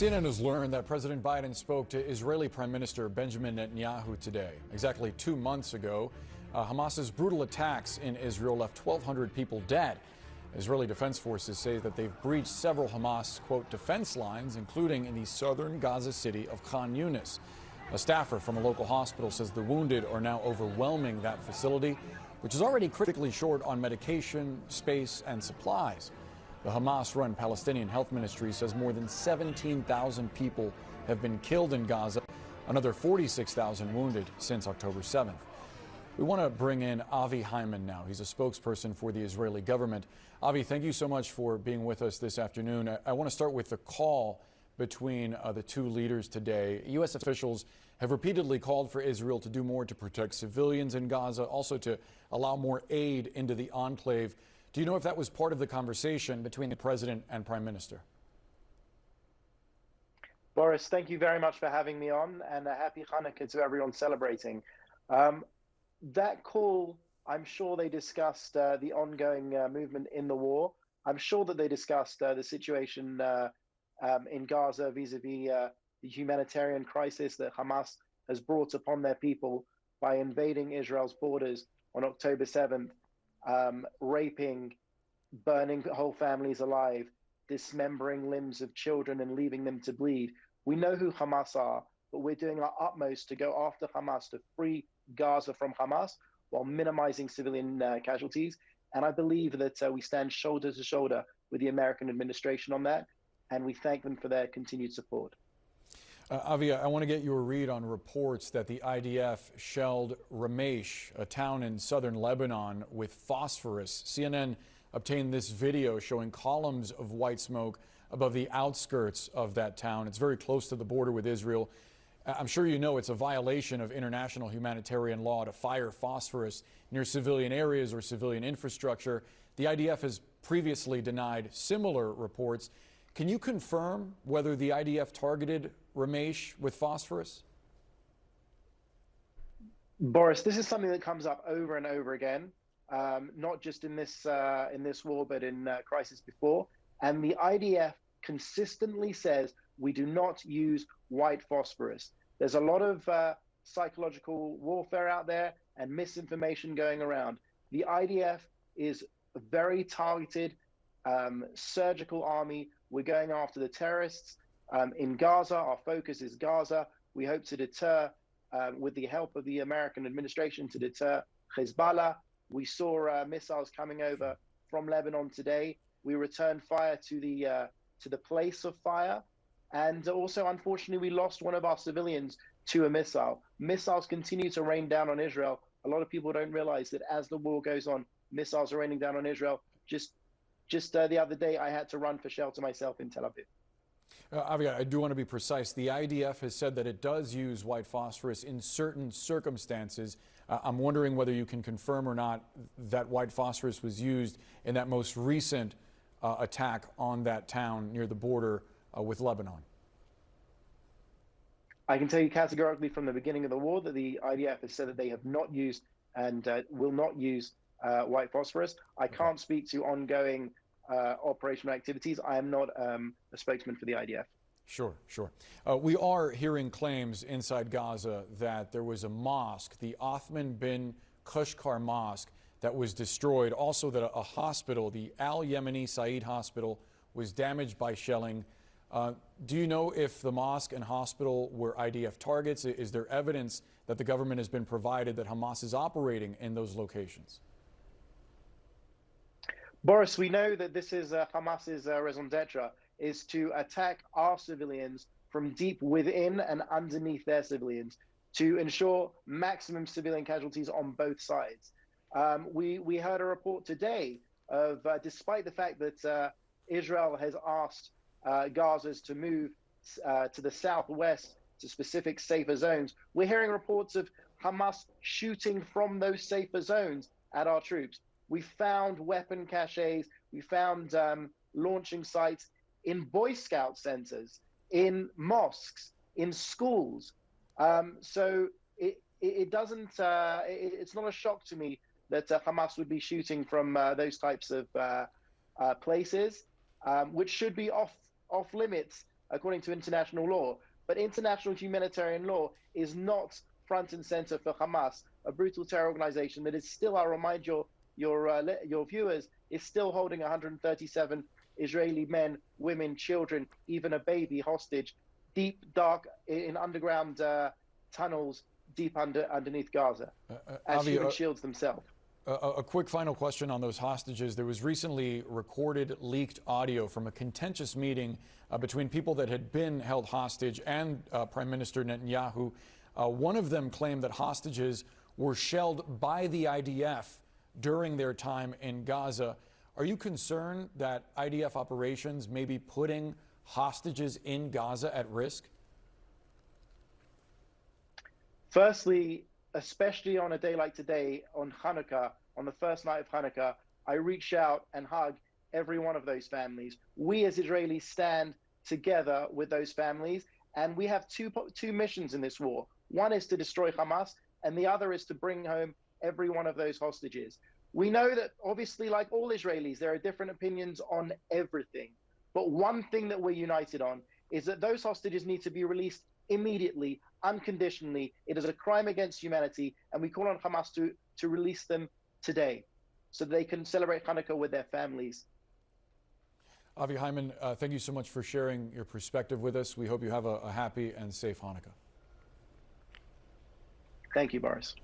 CNN has learned that President Biden spoke to Israeli Prime Minister Benjamin Netanyahu today. Exactly 2 months ago, Hamas's brutal attacks in Israel left 1,200 people dead. Israeli defense forces say that they've breached several Hamas, quote, defense lines, including in the southern Gaza city of Khan Yunis. A staffer from a local hospital says the wounded are now overwhelming that facility, which is already critically short on medication, space, and supplies. The Hamas-run Palestinian Health Ministry says more than 17,000 people have been killed in Gaza, another 46,000 wounded since October 7th. We want to bring in Avi Hyman now. He's a spokesperson for the Israeli government. Avi, thank you so much for being with us this afternoon. I want to start with the call between the two leaders today. U.S. officials have repeatedly called for Israel to do more to protect civilians in Gaza, also to allow more aid into the enclave. Do you know if that was part of the conversation between the president and prime minister? Boris, thank you very much for having me on, and a happy Hanukkah to everyone celebrating. That call, I'm sure they discussed the ongoing movement in the war. I'm sure that they discussed the situation in Gaza vis-a-vis the humanitarian crisis that Hamas has brought upon their people by invading Israel's borders on October 7th. Raping, burning whole families alive, dismembering limbs of children and leaving them to bleed. We know who Hamas are, but we're doing our utmost to go after Hamas, to free Gaza from Hamas while minimizing civilian casualties. And I believe that we stand shoulder to shoulder with the American administration on that, and we thank them for their continued support. Avi, I want to get your read on reports that the IDF shelled Ramesh, a town in southern Lebanon, with phosphorus. CNN obtained this video showing columns of white smoke above the outskirts of that town. It's very close to the border with Israel. I'm sure you know it's a violation of international humanitarian law to fire phosphorus near civilian areas or civilian infrastructure. The IDF has previously denied similar reports. Can you confirm whether the IDF targeted Ramesh with phosphorus? Boris, this is something that comes up over and over again, not just in this war, but in crisis before. And the IDF consistently says we do not use white phosphorus. There's a lot of psychological warfare out there and misinformation going around. The IDF is a very targeted, surgical army. We're going after the terrorists in Gaza. Our focus is Gaza. We hope to deter, with the help of the American administration, to deter Hezbollah. We saw missiles coming over from Lebanon today. We returned fire to the place of fire. And also, unfortunately, we lost one of our civilians to a missile. Missiles continue to rain down on Israel. A lot of people don't realize that as the war goes on, missiles are raining down on Israel. Just the other day, I had to run for shelter myself in Tel Aviv. Avi, I do want to be precise. The IDF has said that it does use white phosphorus in certain circumstances. I'm wondering whether you can confirm or not that white phosphorus was used in that most recent attack on that town near the border with Lebanon. I can tell you categorically from the beginning of the war that the IDF has said that they have not used and will not use white phosphorus. I can't speak to ongoing operational activities. I am not a spokesman for the IDF. Sure. We are hearing claims inside Gaza that there was a mosque, the Othman bin Kushkar Mosque, that was destroyed. Also that a hospital, the Al-Yemeni Said Hospital, was damaged by shelling. Do you know if the mosque and hospital were IDF targets? Is there evidence that the government has been provided that Hamas is operating in those locations? Boris, we know that this is Hamas's raison d'etre, is to attack our civilians from deep within and underneath their civilians to ensure maximum civilian casualties on both sides. We heard a report today of, despite the fact that Israel has asked Gazans to move to the southwest to specific safer zones, we're hearing reports of Hamas shooting from those safer zones at our troops. We found weapon caches, we found launching sites in Boy Scout centers, in mosques, in schools. So it doesn't, it's not a shock to me that Hamas would be shooting from those types of places, which should be off limits according to international law. But international humanitarian law is not front and center for Hamas, a brutal terror organization that is still, I'll remind your viewers, is still holding 137 Israeli men, women, children, even a baby hostage, deep, dark, in underground tunnels deep underneath Gaza, as Avi, human shields themselves. A quick final question on those hostages. There was recently recorded, leaked audio from a contentious meeting between people that had been held hostage and Prime Minister Netanyahu. One of them claimed that hostages were shelled by the IDF during their time in Gaza. Are you concerned that IDF operations may be putting hostages in Gaza at risk? Firstly, especially on a day like today, on Hanukkah, on the first night of Hanukkah, I reach out and hug every one of those families. We as Israelis stand together with those families, and we have two missions in this war. One is to destroy Hamas, and the other is to bring home every one of those hostages. We know that, obviously, like all Israelis, there are different opinions on everything. But one thing that we're united on is that those hostages need to be released immediately, unconditionally. It is a crime against humanity, and we call on Hamas to release them today so they can celebrate Hanukkah with their families. Avi Hyman, thank you so much for sharing your perspective with us. We hope you have a happy and safe Hanukkah. Thank you, Boris.